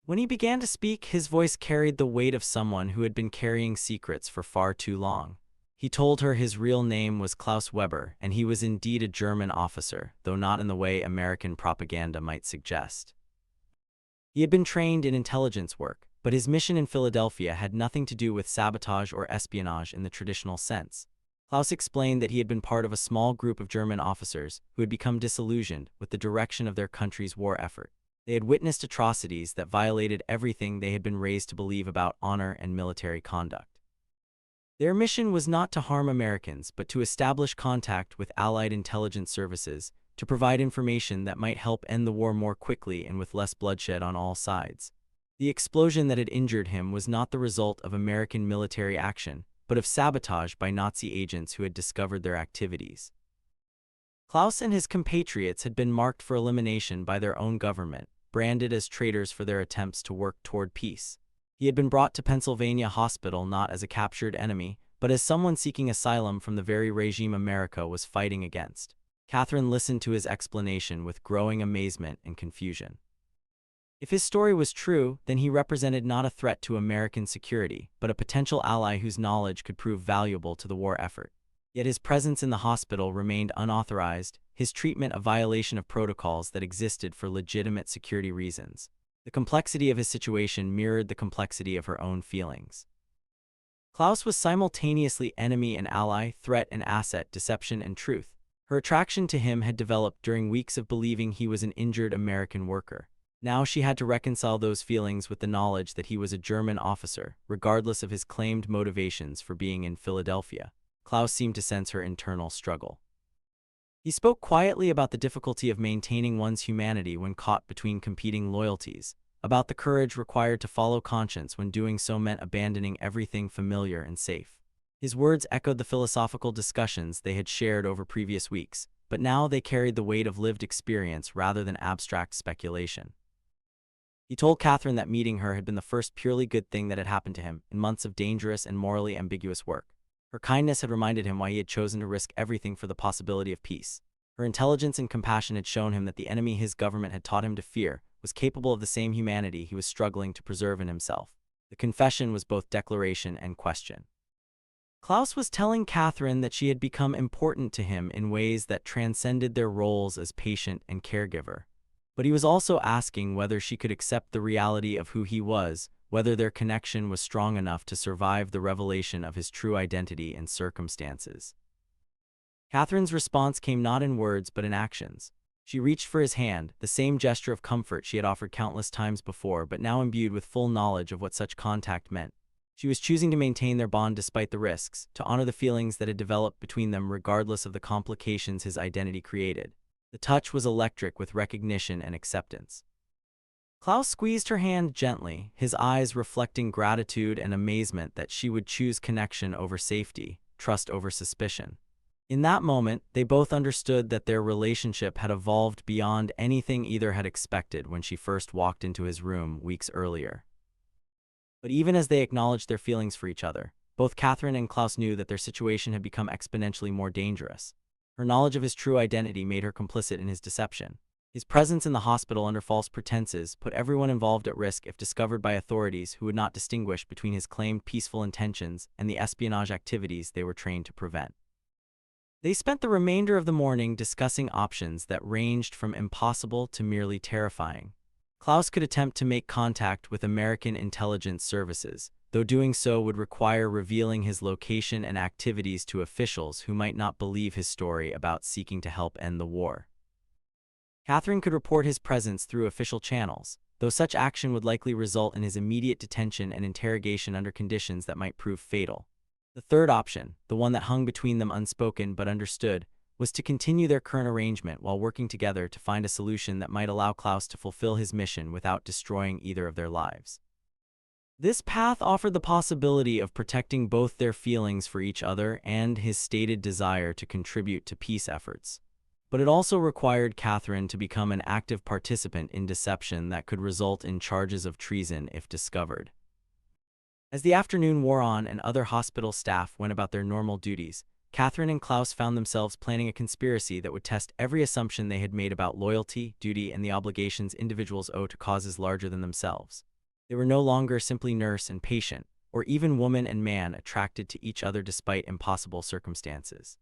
When he began to speak, his voice carried the weight of someone who had been carrying secrets for far too long. He told her his real name was Klaus Weber, and he was indeed a German officer, though not in the way American propaganda might suggest. He had been trained in intelligence work, but his mission in Philadelphia had nothing to do with sabotage or espionage in the traditional sense. Klaus explained that he had been part of a small group of German officers who had become disillusioned with the direction of their country's war effort. They had witnessed atrocities that violated everything they had been raised to believe about honor and military conduct. Their mission was not to harm Americans, but to establish contact with Allied intelligence services, to provide information that might help end the war more quickly and with less bloodshed on all sides. The explosion that had injured him was not the result of American military action, but of sabotage by Nazi agents who had discovered their activities. Klaus and his compatriots had been marked for elimination by their own government, branded as traitors for their attempts to work toward peace. He had been brought to Pennsylvania Hospital not as a captured enemy, but as someone seeking asylum from the very regime America was fighting against. Catherine listened to his explanation with growing amazement and confusion. If his story was true, then he represented not a threat to American security, but a potential ally whose knowledge could prove valuable to the war effort. Yet his presence in the hospital remained unauthorized, his treatment a violation of protocols that existed for legitimate security reasons. The complexity of his situation mirrored the complexity of her own feelings. Klaus was simultaneously enemy and ally, threat and asset, deception and truth. Her attraction to him had developed during weeks of believing he was an injured American worker. Now she had to reconcile those feelings with the knowledge that he was a German officer, regardless of his claimed motivations for being in Philadelphia. Klaus seemed to sense her internal struggle. He spoke quietly about the difficulty of maintaining one's humanity when caught between competing loyalties, about the courage required to follow conscience when doing so meant abandoning everything familiar and safe. His words echoed the philosophical discussions they had shared over previous weeks, but now they carried the weight of lived experience rather than abstract speculation. He told Catherine that meeting her had been the first purely good thing that had happened to him in months of dangerous and morally ambiguous work. Her kindness had reminded him why he had chosen to risk everything for the possibility of peace. Her intelligence and compassion had shown him that the enemy his government had taught him to fear was capable of the same humanity he was struggling to preserve in himself. The confession was both declaration and question. Klaus was telling Catherine that she had become important to him in ways that transcended their roles as patient and caregiver. But he was also asking whether she could accept the reality of who he was, whether their connection was strong enough to survive the revelation of his true identity and circumstances. Catherine's response came not in words but in actions. She reached for his hand, the same gesture of comfort she had offered countless times before, but now imbued with full knowledge of what such contact meant. She was choosing to maintain their bond despite the risks, to honor the feelings that had developed between them regardless of the complications his identity created. The touch was electric with recognition and acceptance. Klaus squeezed her hand gently, his eyes reflecting gratitude and amazement that she would choose connection over safety, trust over suspicion. In that moment, they both understood that their relationship had evolved beyond anything either had expected when she first walked into his room weeks earlier. But even as they acknowledged their feelings for each other, both Catherine and Klaus knew that their situation had become exponentially more dangerous. Her knowledge of his true identity made her complicit in his deception. His presence in the hospital under false pretenses put everyone involved at risk if discovered by authorities who would not distinguish between his claimed peaceful intentions and the espionage activities they were trained to prevent. They spent the remainder of the morning discussing options that ranged from impossible to merely terrifying. Klaus could attempt to make contact with American intelligence services, though doing so would require revealing his location and activities to officials who might not believe his story about seeking to help end the war. Catherine could report his presence through official channels, though such action would likely result in his immediate detention and interrogation under conditions that might prove fatal. The third option, the one that hung between them unspoken but understood, was to continue their current arrangement while working together to find a solution that might allow Klaus to fulfill his mission without destroying either of their lives. This path offered the possibility of protecting both their feelings for each other and his stated desire to contribute to peace efforts. But it also required Catherine to become an active participant in deception that could result in charges of treason if discovered. As the afternoon wore on and other hospital staff went about their normal duties, Catherine and Klaus found themselves planning a conspiracy that would test every assumption they had made about loyalty, duty, and the obligations individuals owe to causes larger than themselves. They were no longer simply nurse and patient, or even woman and man attracted to each other despite impossible circumstances.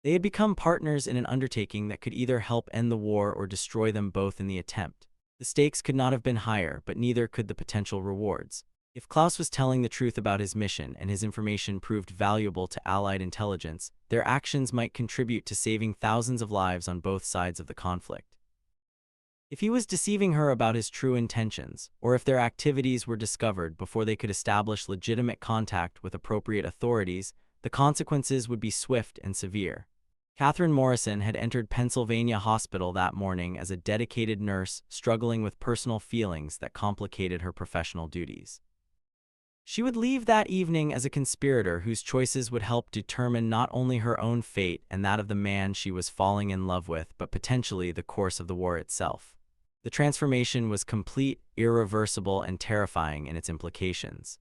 They had become partners in an undertaking that could either help end the war or destroy them both in the attempt. The stakes could not have been higher, but neither could the potential rewards. If Klaus was telling the truth about his mission and his information proved valuable to Allied intelligence, their actions might contribute to saving thousands of lives on both sides of the conflict. If he was deceiving her about his true intentions, or if their activities were discovered before they could establish legitimate contact with appropriate authorities, the consequences would be swift and severe. Catherine Morrison had entered Pennsylvania Hospital that morning as a dedicated nurse struggling with personal feelings that complicated her professional duties. She would leave that evening as a conspirator whose choices would help determine not only her own fate and that of the man she was falling in love with, but potentially the course of the war itself. The transformation was complete, irreversible, and terrifying in its implications.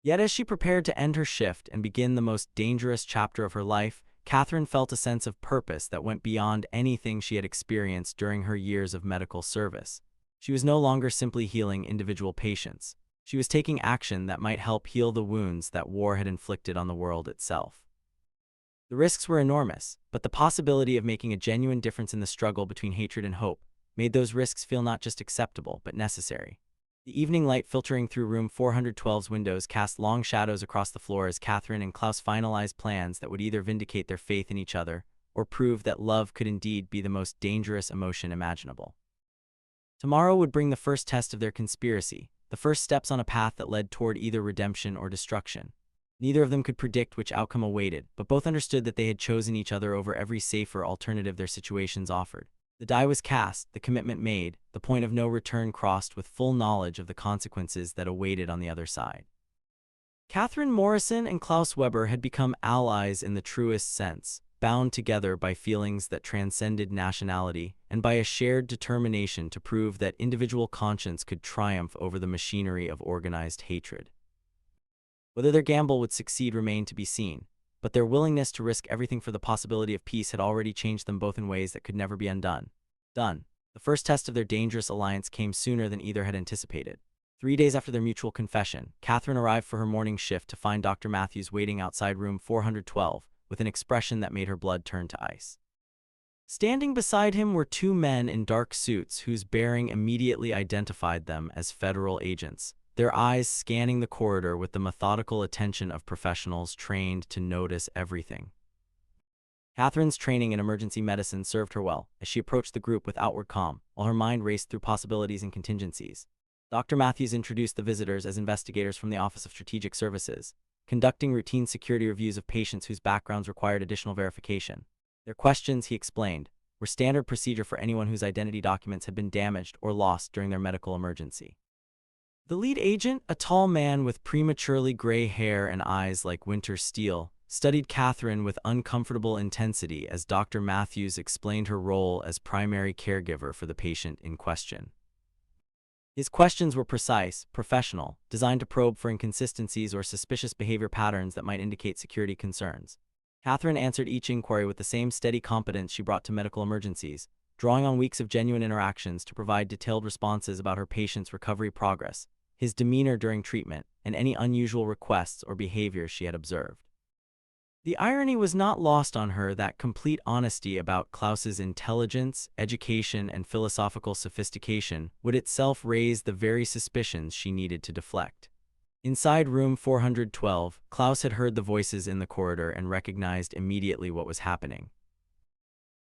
Yet as she prepared to end her shift and begin the most dangerous chapter of her life, Catherine felt a sense of purpose that went beyond anything she had experienced during her years of medical service. She was no longer simply healing individual patients. She was taking action that might help heal the wounds that war had inflicted on the world itself. The risks were enormous, but the possibility of making a genuine difference in the struggle between hatred and hope made those risks feel not just acceptable, but necessary. The evening light filtering through room 412's windows cast long shadows across the floor as Catherine and Klaus finalized plans that would either vindicate their faith in each other or prove that love could indeed be the most dangerous emotion imaginable. Tomorrow would bring the first test of their conspiracy, the first steps on a path that led toward either redemption or destruction. Neither of them could predict which outcome awaited, but both understood that they had chosen each other over every safer alternative their situations offered. The die was cast, the commitment made, the point of no return crossed with full knowledge of the consequences that awaited on the other side. Catherine Morrison and Klaus Weber had become allies in the truest sense, bound together by feelings that transcended nationality and by a shared determination to prove that individual conscience could triumph over the machinery of organized hatred. Whether their gamble would succeed remained to be seen, but their willingness to risk everything for the possibility of peace had already changed them both in ways that could never be undone. The first test of their dangerous alliance came sooner than either had anticipated. 3 days after their mutual confession, Catherine arrived for her morning shift to find Dr. Matthews waiting outside room 412 with an expression that made her blood turn to ice. Standing beside him were two men in dark suits whose bearing immediately identified them as federal agents, their eyes scanning the corridor with the methodical attention of professionals trained to notice everything. Catherine's training in emergency medicine served her well as she approached the group with outward calm, while her mind raced through possibilities and contingencies. Dr. Matthews introduced the visitors as investigators from the Office of Strategic Services, conducting routine security reviews of patients whose backgrounds required additional verification. Their questions, he explained, were standard procedure for anyone whose identity documents had been damaged or lost during their medical emergency. The lead agent, a tall man with prematurely gray hair and eyes like winter steel, studied Catherine with uncomfortable intensity as Dr. Matthews explained her role as primary caregiver for the patient in question. His questions were precise, professional, designed to probe for inconsistencies or suspicious behavior patterns that might indicate security concerns. Catherine answered each inquiry with the same steady competence she brought to medical emergencies, drawing on weeks of genuine interactions to provide detailed responses about her patient's recovery progress, his demeanor during treatment, and any unusual requests or behaviors she had observed. The irony was not lost on her that complete honesty about Klaus's intelligence, education, and philosophical sophistication would itself raise the very suspicions she needed to deflect. Inside room 412, Klaus had heard the voices in the corridor and recognized immediately what was happening.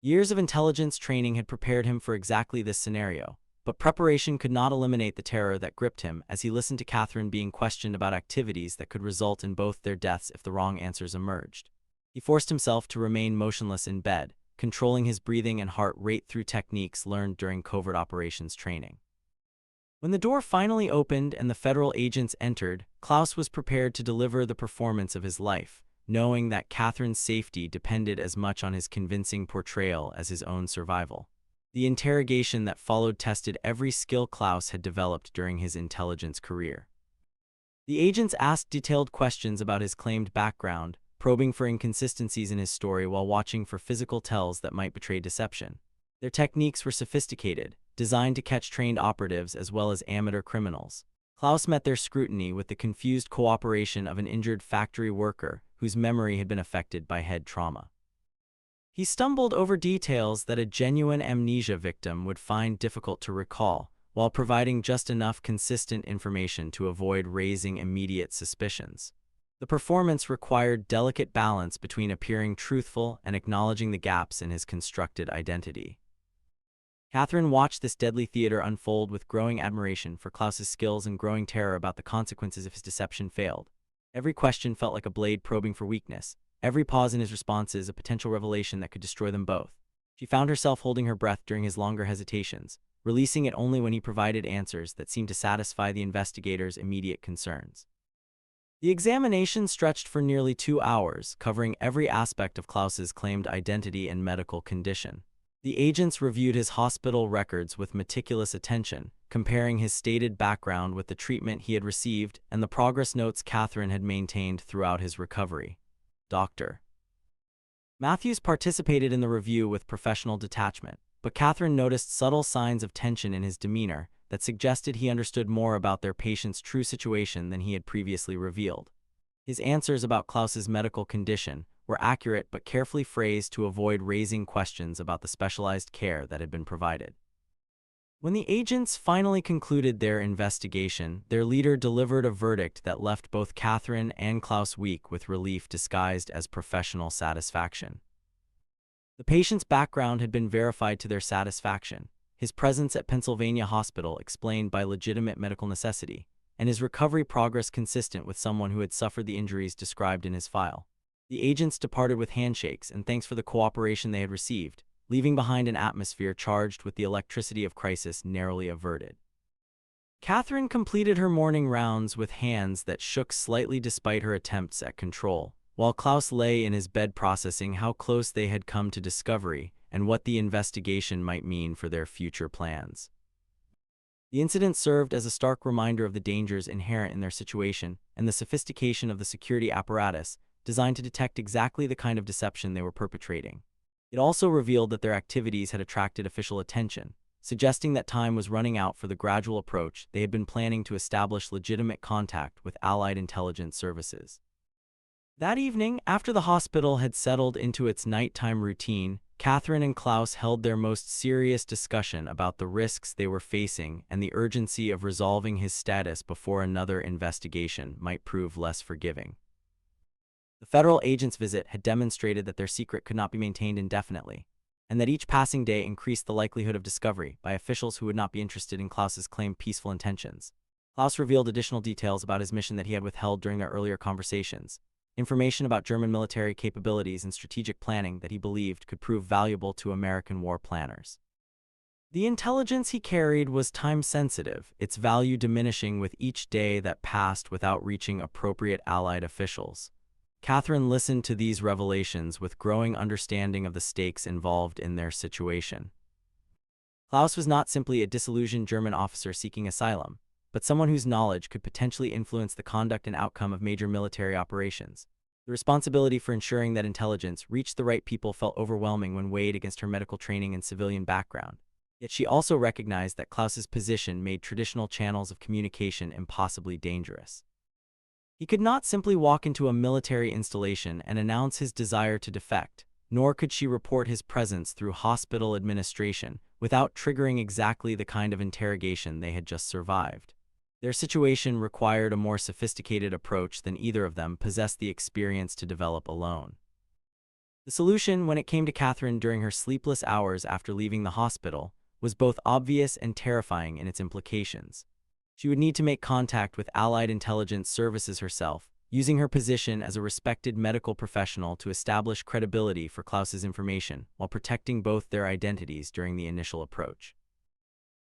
Years of intelligence training had prepared him for exactly this scenario, but preparation could not eliminate the terror that gripped him as he listened to Catherine being questioned about activities that could result in both their deaths if the wrong answers emerged. He forced himself to remain motionless in bed, controlling his breathing and heart rate through techniques learned during covert operations training. When the door finally opened and the federal agents entered, Klaus was prepared to deliver the performance of his life, knowing that Catherine's safety depended as much on his convincing portrayal as his own survival. The interrogation that followed tested every skill Klaus had developed during his intelligence career. The agents asked detailed questions about his claimed background, probing for inconsistencies in his story while watching for physical tells that might betray deception. Their techniques were sophisticated, designed to catch trained operatives as well as amateur criminals. Klaus met their scrutiny with the confused cooperation of an injured factory worker whose memory had been affected by head trauma. He stumbled over details that a genuine amnesia victim would find difficult to recall, while providing just enough consistent information to avoid raising immediate suspicions. The performance required delicate balance between appearing truthful and acknowledging the gaps in his constructed identity. Catherine watched this deadly theater unfold with growing admiration for Klaus's skills and growing terror about the consequences if his deception failed. Every question felt like a blade probing for weakness, every pause in his responses a potential revelation that could destroy them both. She found herself holding her breath during his longer hesitations, releasing it only when he provided answers that seemed to satisfy the investigators' immediate concerns. The examination stretched for nearly 2 hours, covering every aspect of Klaus's claimed identity and medical condition. The agents reviewed his hospital records with meticulous attention, comparing his stated background with the treatment he had received and the progress notes Catherine had maintained throughout his recovery. Dr. Matthews participated in the review with professional detachment, but Catherine noticed subtle signs of tension in his demeanor that suggested he understood more about their patient's true situation than he had previously revealed. His answers about Klaus's medical condition were accurate but carefully phrased to avoid raising questions about the specialized care that had been provided. When the agents finally concluded their investigation, their leader delivered a verdict that left both Catherine and Klaus weak with relief disguised as professional satisfaction. The patient's background had been verified to their satisfaction, his presence at Pennsylvania Hospital explained by legitimate medical necessity, and his recovery progress consistent with someone who had suffered the injuries described in his file. The agents departed with handshakes and thanks for the cooperation they had received, leaving behind an atmosphere charged with the electricity of crisis narrowly averted. Catherine completed her morning rounds with hands that shook slightly despite her attempts at control, while Klaus lay in his bed processing how close they had come to discovery and what the investigation might mean for their future plans. The incident served as a stark reminder of the dangers inherent in their situation and the sophistication of the security apparatus designed to detect exactly the kind of deception they were perpetrating. It also revealed that their activities had attracted official attention, suggesting that time was running out for the gradual approach they had been planning to establish legitimate contact with Allied intelligence services. That evening, after the hospital had settled into its nighttime routine, Catherine and Klaus held their most serious discussion about the risks they were facing and the urgency of resolving his status before another investigation might prove less forgiving. The federal agent's visit had demonstrated that their secret could not be maintained indefinitely, and that each passing day increased the likelihood of discovery by officials who would not be interested in Klaus's claimed peaceful intentions. Klaus revealed additional details about his mission that he had withheld during their earlier conversations, information about German military capabilities and strategic planning that he believed could prove valuable to American war planners. The intelligence he carried was time-sensitive, its value diminishing with each day that passed without reaching appropriate Allied officials. Catherine listened to these revelations with growing understanding of the stakes involved in their situation. Klaus was not simply a disillusioned German officer seeking asylum, but someone whose knowledge could potentially influence the conduct and outcome of major military operations. The responsibility for ensuring that intelligence reached the right people felt overwhelming when weighed against her medical training and civilian background. Yet she also recognized that Klaus's position made traditional channels of communication impossibly dangerous. He could not simply walk into a military installation and announce his desire to defect, nor could she report his presence through hospital administration without triggering exactly the kind of interrogation they had just survived. Their situation required a more sophisticated approach than either of them possessed the experience to develop alone. The solution, when it came to Catherine during her sleepless hours after leaving the hospital, was both obvious and terrifying in its implications. She would need to make contact with Allied intelligence services herself, using her position as a respected medical professional to establish credibility for Klaus's information while protecting both their identities during the initial approach.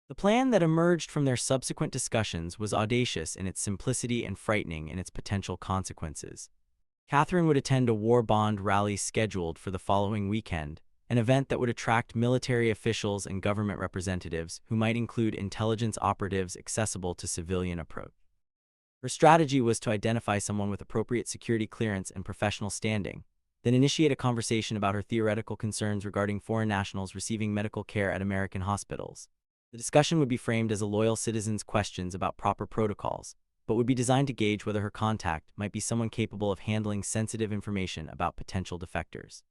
The plan that emerged from their subsequent discussions was audacious in its simplicity and frightening in its potential consequences. Catherine would attend a war bond rally scheduled for the following weekend, an event that would attract military officials and government representatives who might include intelligence operatives accessible to civilian approach. Her strategy was to identify someone with appropriate security clearance and professional standing, then initiate a conversation about her theoretical concerns regarding foreign nationals receiving medical care at American hospitals. The discussion would be framed as a loyal citizen's questions about proper protocols, but would be designed to gauge whether her contact might be someone capable of handling sensitive information about potential defectors.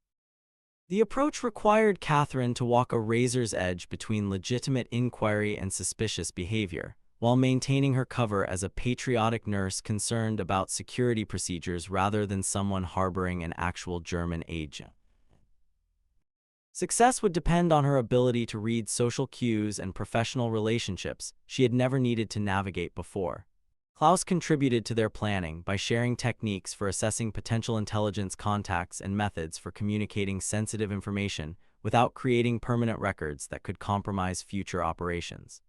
The approach required Catherine to walk a razor's edge between legitimate inquiry and suspicious behavior, while maintaining her cover as a patriotic nurse concerned about security procedures rather than someone harboring an actual German agent. Success would depend on her ability to read social cues and professional relationships she had never needed to navigate before. Klaus contributed to their planning by sharing techniques for assessing potential intelligence contacts and methods for communicating sensitive information without creating permanent records that could compromise future operations.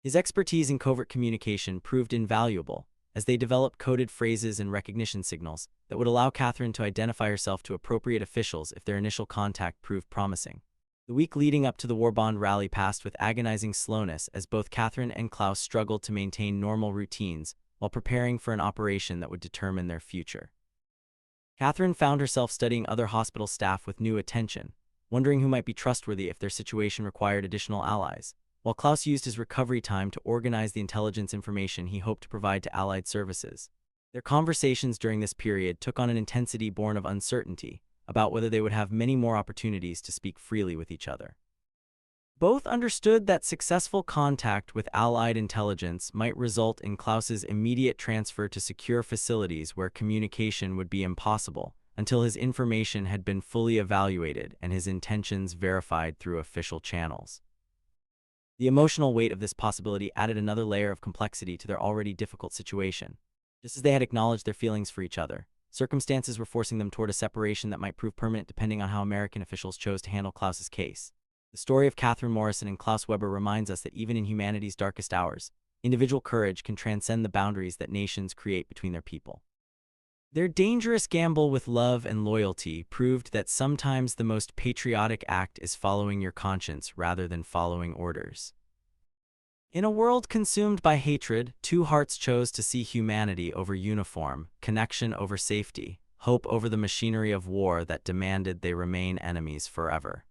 His expertise in covert communication proved invaluable, as they developed coded phrases and recognition signals that would allow Catherine to identify herself to appropriate officials if their initial contact proved promising. The week leading up to the war bond rally passed with agonizing slowness as both Catherine and Klaus struggled to maintain normal routines while preparing for an operation that would determine their future. Catherine found herself studying other hospital staff with new attention, wondering who might be trustworthy if their situation required additional allies, while Klaus used his recovery time to organize the intelligence information he hoped to provide to Allied services. Their conversations during this period took on an intensity born of uncertainty about whether they would have many more opportunities to speak freely with each other. Both understood that successful contact with Allied intelligence might result in Klaus's immediate transfer to secure facilities where communication would be impossible until his information had been fully evaluated and his intentions verified through official channels. The emotional weight of this possibility added another layer of complexity to their already difficult situation. Just as they had acknowledged their feelings for each other, circumstances were forcing them toward a separation that might prove permanent depending on how American officials chose to handle Klaus's case. The story of Catherine Morrison and Klaus Weber reminds us that even in humanity's darkest hours, individual courage can transcend the boundaries that nations create between their people. Their dangerous gamble with love and loyalty proved that sometimes the most patriotic act is following your conscience rather than following orders. In a world consumed by hatred, two hearts chose to see humanity over uniform, connection over safety, hope over the machinery of war that demanded they remain enemies forever.